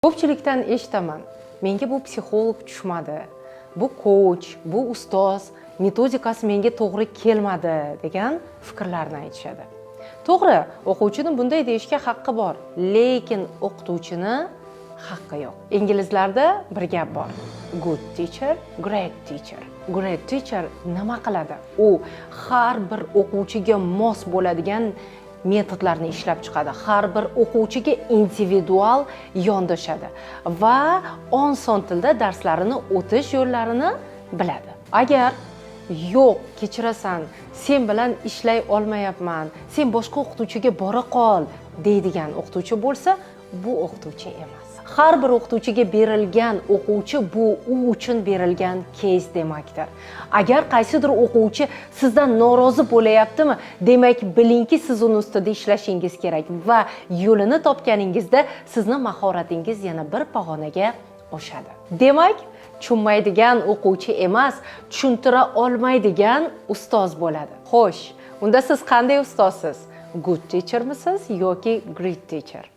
Ko'pchilikdan eshitaman, menga bu psixolog tushmadi, bu coach, bu ustoz, metodikasi menga to'g'ri kelmadi degan fikrlarni aytishadi. To'g'ri, o'quvchining bunday deyishga haqqi bor, lekin o'qituvchini haqqi yo'q. Inglizlarda bir gap bor. Good teacher, great teacher. Great teacher nima qiladi? U har bir o'quvchiga mos bo'ladigan metodlarni ishlab chiqadi. Har bir o'quvchiga individual yondashadi va oson tilda darslarini o'tish yo'llarini biladi. Agar yo'q, kechirasan, sen bilan ishlay olmayapman, sen boshqa o'qituvchiga bora qol deydigan o'qituvchi bo'lsa, bu o'qituvchi emas. Har bir o'qituvchiga berilgan o'quvchi bu u uchun berilgan kes demakdir. Agar qaysidir o'quvchi sizdan norozi bo'layaptimi, demak bilingki siz uni ustida ishlashingiz kerak va yo'lini topganingizda sizni mahoratingiz yana bir pog'onaga oshadi. Demak, tushunmaydigan o'quvchi emas, tushuntira olmaydigan ustoz bo'ladi. Xo'sh, unda siz qanday ustozsiz? Good teachermisiz yoki great teacher?